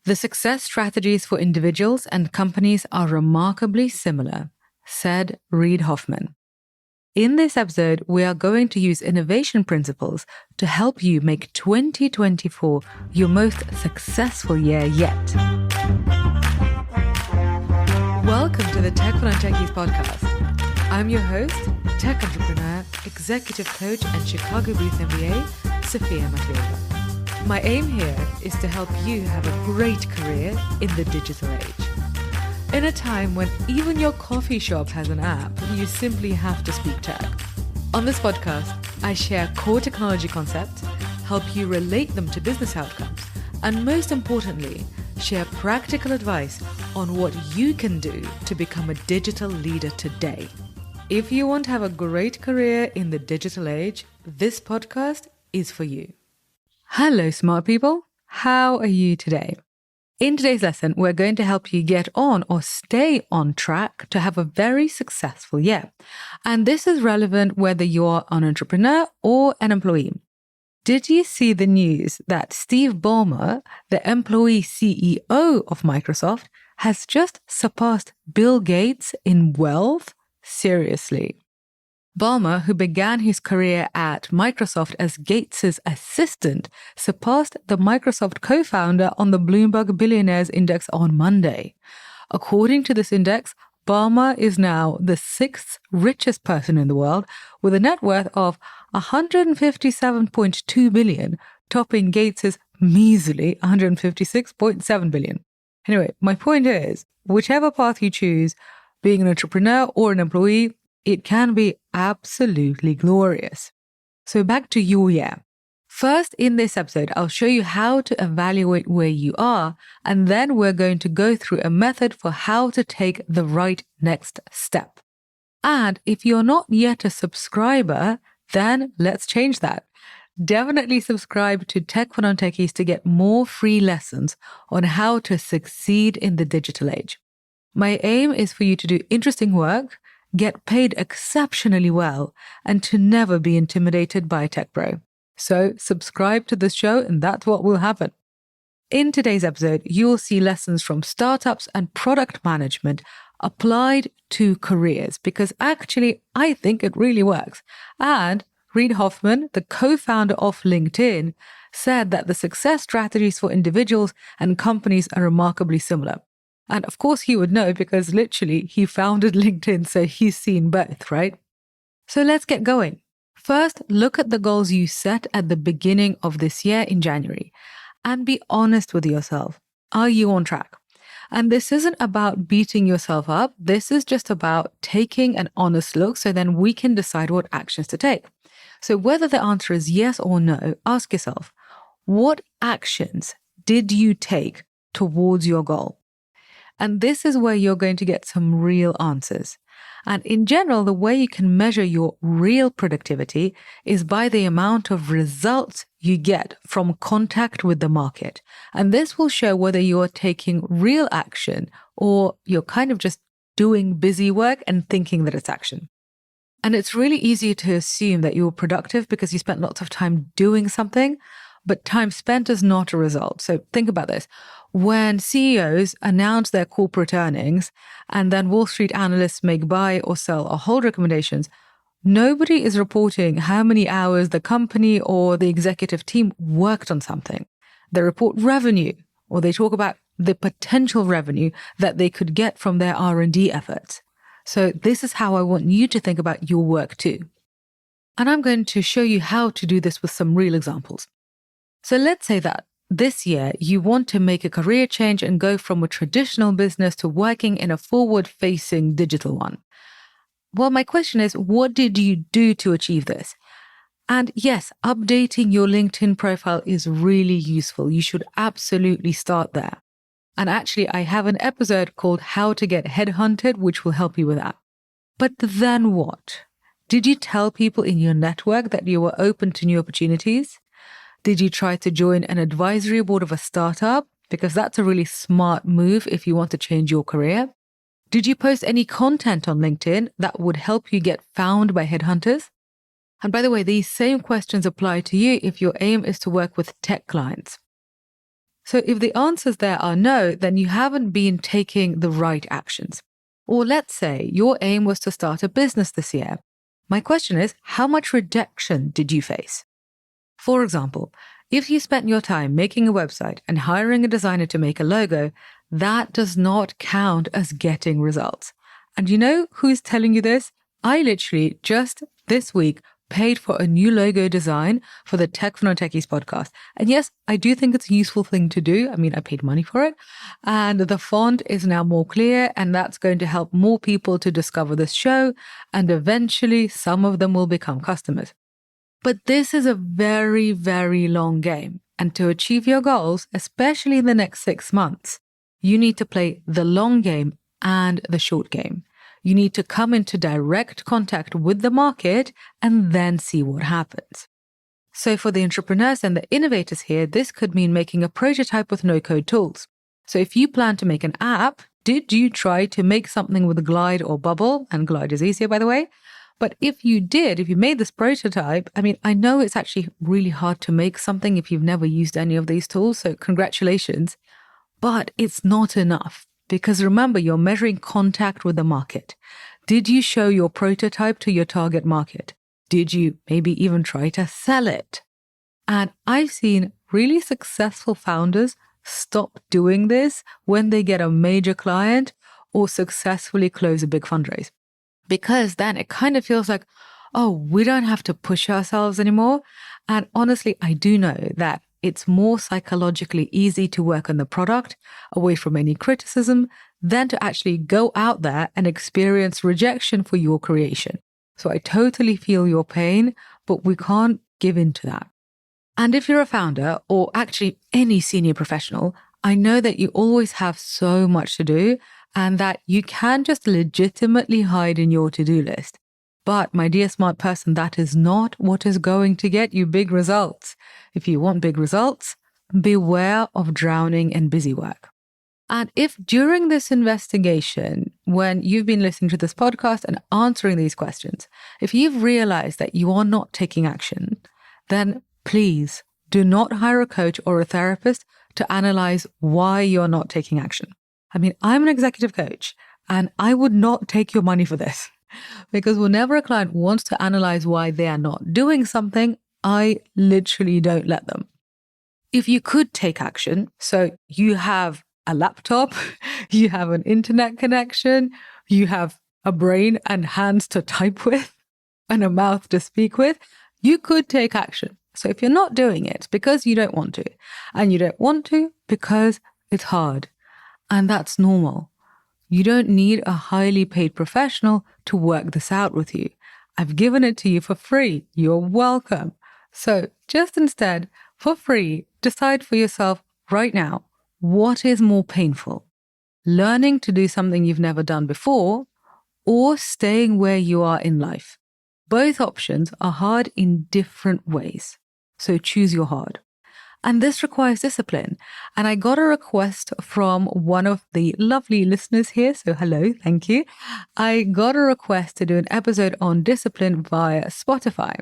The success strategies for individuals and companies are remarkably similar, said Reid Hoffman. In this episode, we are going to use innovation principles to help you make 2024 your most successful year yet. Welcome to the Tech for Non-Techies podcast. I'm your host, tech entrepreneur, executive coach, and Chicago Booth MBA, Sophia Matveeva. My aim here is to help you have a great career in the digital age. In a time when even your coffee shop has an app, you simply have to speak tech. On this podcast, I share core technology concepts, help you relate them to business outcomes, and most importantly, share practical advice on what you can do to become a digital leader today. If you want to have a great career in the digital age, this podcast is for you. Hello, smart people. How are you today? In today's lesson, we're going to help you get on or stay on track to have a very successful year. And this is relevant whether you're an entrepreneur or an employee. Did you see the news that Steve Balmer, the employee CEO of Microsoft, has just surpassed Bill Gates in wealth? Seriously. Balmer, who began his career at Microsoft as Gates' assistant, surpassed the Microsoft co-founder on the Bloomberg Billionaires Index on Monday. According to this index, Balmer is now the sixth richest person in the world with a net worth of $157.2 billion, topping Gates' measly $156.7 billion. Anyway, my point is, whichever path you choose, being an entrepreneur or an employee, it can be absolutely glorious. So back to your year. First, in this episode, I'll show you how to evaluate where you are, and then we're going to go through a method for how to take the right next step. And if you're not yet a subscriber, then let's change that. Definitely subscribe to Tech for Non-Techies to get more free lessons on how to succeed in the digital age. My aim is for you to do interesting work, get paid exceptionally well, and to never be intimidated by a tech bro. So subscribe to this show and that's what will happen. In today's episode, you'll see lessons from startups and product management applied to careers, because actually I think it really works. And Reid Hoffman, the co-founder of LinkedIn, said that the success strategies for individuals and companies are remarkably similar. And of course he would know because literally he founded LinkedIn, so he's seen both, right? So let's get going. First, look at the goals you set at the beginning of this year in January and be honest with yourself. Are you on track? And this isn't about beating yourself up. This is just about taking an honest look so then we can decide what actions to take. So whether the answer is yes or no, ask yourself, what actions did you take towards your goal? And this is where you're going to get some real answers. And in general, the way you can measure your real productivity is by the amount of results you get from contact with the market. And this will show whether you're taking real action or you're kind of just doing busy work and thinking that it's action. And it's really easy to assume that you're productive because you spent lots of time doing something, but time spent is not a result. So think about this. When CEOs announce their corporate earnings and then Wall Street analysts make buy or sell or hold recommendations, nobody is reporting how many hours the company or the executive team worked on something. They report revenue, or they talk about the potential revenue that they could get from their R&D efforts. So this is how I want you to think about your work too. And I'm going to show you how to do this with some real examples. So let's say that this year you want to make a career change and go from a traditional business to working in a forward-facing digital one. Well, my question is, what did you do to achieve this? And yes, updating your LinkedIn profile is really useful. You should absolutely start there. And actually, I have an episode called How to Get Headhunted, which will help you with that. But then what? Did you tell people in your network that you were open to new opportunities? Did you try to join an advisory board of a startup? Because that's a really smart move if you want to change your career. Did you post any content on LinkedIn that would help you get found by headhunters? And by the way, these same questions apply to you if your aim is to work with tech clients. So if the answers there are no, then you haven't been taking the right actions. Or let's say your aim was to start a business this year. My question is, how much rejection did you face? For example, if you spent your time making a website and hiring a designer to make a logo, that does not count as getting results. And you know who's telling you this? I literally just this week paid for a new logo design for the Tech for Non-Techies podcast. And yes, I do think it's a useful thing to do. I mean, I paid money for it. And the font is now more clear, and that's going to help more people to discover this show. And eventually, some of them will become customers. But this is a very, very long game. And to achieve your goals, especially in the next 6 months, you need to play the long game and the short game. You need to come into direct contact with the market and then see what happens. So for the entrepreneurs and the innovators here, this could mean making a prototype with no-code tools. So if you plan to make an app, did you try to make something with Glide or Bubble? And Glide is easier, by the way. But if you made this prototype, I mean, I know it's actually really hard to make something if you've never used any of these tools, so congratulations. But it's not enough. Because remember, you're measuring contact with the market. Did you show your prototype to your target market? Did you maybe even try to sell it? And I've seen really successful founders stop doing this when they get a major client or successfully close a big fundraise. Because then it kind of feels like, oh, we don't have to push ourselves anymore. And honestly, I do know that it's more psychologically easy to work on the product away from any criticism than to actually go out there and experience rejection for your creation. So I totally feel your pain, but we can't give in to that. And if you're a founder or actually any senior professional, I know that you always have so much to do and that you can just legitimately hide in your to-do list. But my dear smart person, that is not what is going to get you big results. If you want big results, beware of drowning in busy work. And if during this investigation, when you've been listening to this podcast and answering these questions, if you've realized that you are not taking action, then please do not hire a coach or a therapist to analyze why you're not taking action. I mean, I'm an executive coach and I would not take your money for this. Because whenever a client wants to analyze why they are not doing something, I literally don't let them. If you could take action, so you have a laptop, you have an internet connection, you have a brain and hands to type with, and a mouth to speak with, you could take action. So if you're not doing it because you don't want to, and you don't want to because it's hard, and that's normal. You don't need a highly paid professional to work this out with you. I've given it to you for free. You're welcome. So just instead, for free, decide for yourself right now, what is more painful? Learning to do something you've never done before, or staying where you are in life? Both options are hard in different ways. So choose your hard. And this requires discipline. And I got a request from one of the lovely listeners here. So hello, thank you. I got a request to do an episode on discipline via Spotify.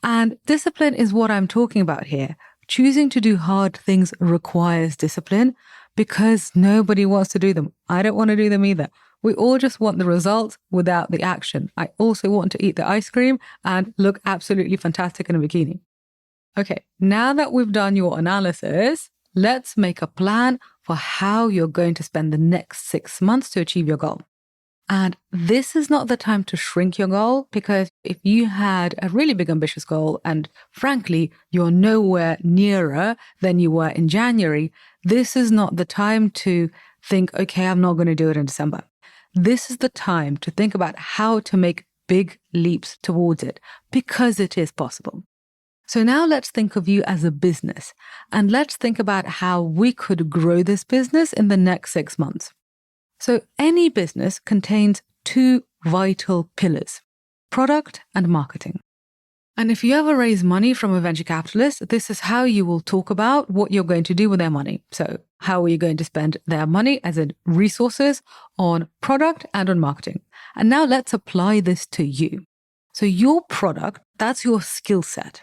And discipline is what I'm talking about here. Choosing to do hard things requires discipline because nobody wants to do them. I don't want to do them either. We all just want the results without the action. I also want to eat the ice cream and look absolutely fantastic in a bikini. Okay, now that we've done your analysis, let's make a plan for how you're going to spend the next 6 months to achieve your goal. And this is not the time to shrink your goal, because if you had a really big ambitious goal and frankly, you're nowhere nearer than you were in January, this is not the time to think, okay, I'm not going to do it in December. This is the time to think about how to make big leaps towards it, because it is possible. So now let's think of you as a business, and let's think about how we could grow this business in the next 6 months. So any business contains 2 vital pillars, product and marketing. And if you ever raise money from a venture capitalist, this is how you will talk about what you're going to do with their money. So how are you going to spend their money, as in resources, on product and on marketing? And now let's apply this to you. So your product, that's your skill set.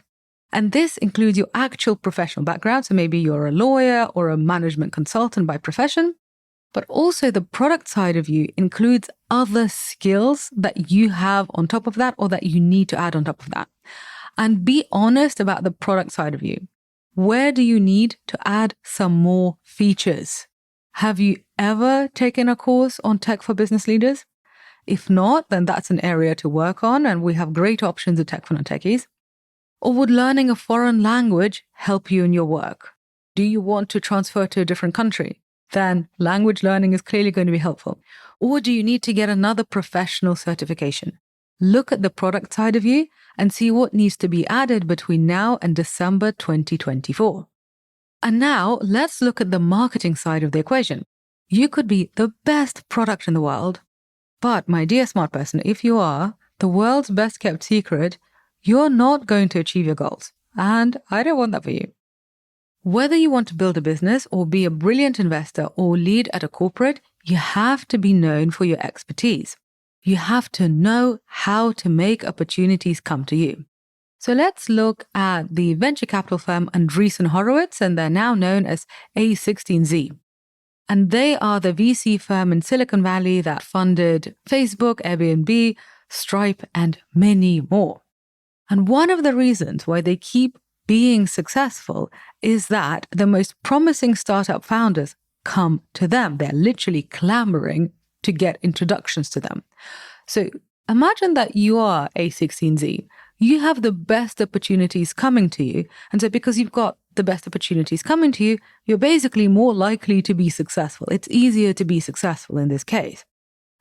And this includes your actual professional background. So maybe you're a lawyer or a management consultant by profession, but also the product side of you includes other skills that you have on top of that or that you need to add on top of that. And be honest about the product side of you. Where do you need to add some more features? Have you ever taken a course on tech for business leaders? If not, then that's an area to work on, and we have great options at Tech for Non-Techies. Or would learning a foreign language help you in your work? Do you want to transfer to a different country? Then language learning is clearly going to be helpful. Or do you need to get another professional certification? Look at the product side of you and see what needs to be added between now and December 2024. And now let's look at the marketing side of the equation. You could be the best product in the world, but my dear smart person, if you are the world's best kept secret, you're not going to achieve your goals. And I don't want that for you. Whether you want to build a business or be a brilliant investor or lead at a corporate, you have to be known for your expertise. You have to know how to make opportunities come to you. So let's look at the venture capital firm Andreessen Horowitz, and they're now known as A16Z. And they are the VC firm in Silicon Valley that funded Facebook, Airbnb, Stripe, and many more. And one of the reasons why they keep being successful is that the most promising startup founders come to them. They're literally clamoring to get introductions to them. So imagine that you are A16Z. You have the best opportunities coming to you. And so because you've got the best opportunities coming to you, you're basically more likely to be successful. It's easier to be successful in this case.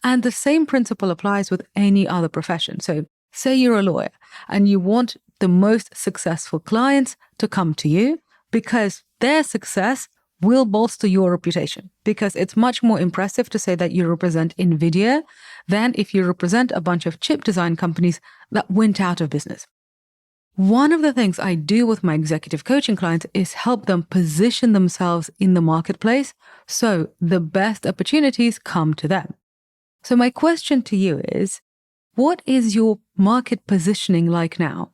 And the same principle applies with any other profession. So say you're a lawyer and you want the most successful clients to come to you because their success will bolster your reputation, because it's much more impressive to say that you represent NVIDIA than if you represent a bunch of chip design companies that went out of business. One of the things I do with my executive coaching clients is help them position themselves in the marketplace so the best opportunities come to them. So my question to you is, what is your market positioning like now?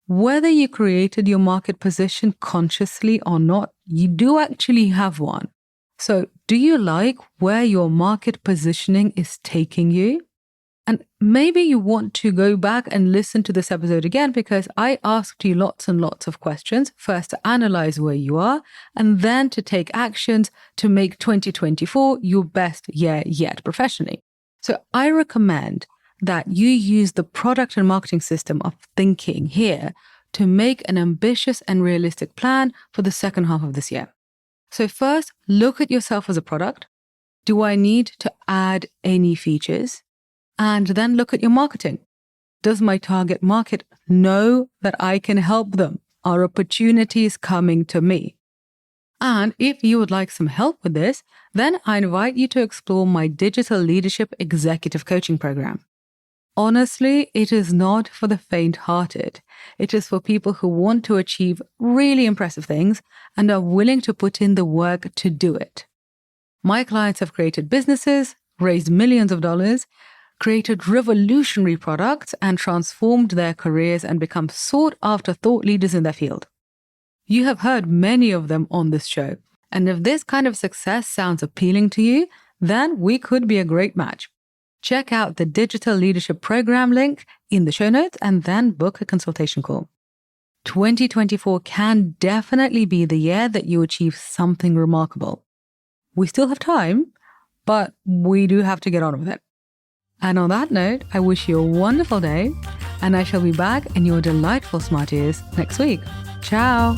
Whether you created your market position consciously or not, you do actually have one. So do you like where your market positioning is taking you? And maybe you want to go back and listen to this episode again, because I asked you lots and lots of questions, first to analyze where you are, and then to take actions to make 2024 your best year yet professionally. So I recommend that you use the product and marketing system of thinking here to make an ambitious and realistic plan for the second half of this year. So first, look at yourself as a product. Do I need to add any features? And then look at your marketing. Does my target market know that I can help them? Are opportunities coming to me? And if you would like some help with this, then I invite you to explore my Digital Leadership Executive Coaching Program. Honestly, it is not for the faint-hearted. It is for people who want to achieve really impressive things and are willing to put in the work to do it. My clients have created businesses, raised millions of dollars, created revolutionary products, and transformed their careers and become sought-after thought leaders in their field. You have heard many of them on this show, and if this kind of success sounds appealing to you, then we could be a great match. Check out the Digital Leadership Program link in the show notes and then book a consultation call. 2024 can definitely be the year that you achieve something remarkable. We still have time, but we do have to get on with it. And on that note, I wish you a wonderful day, and I shall be back in your delightful smart ears next week. Ciao!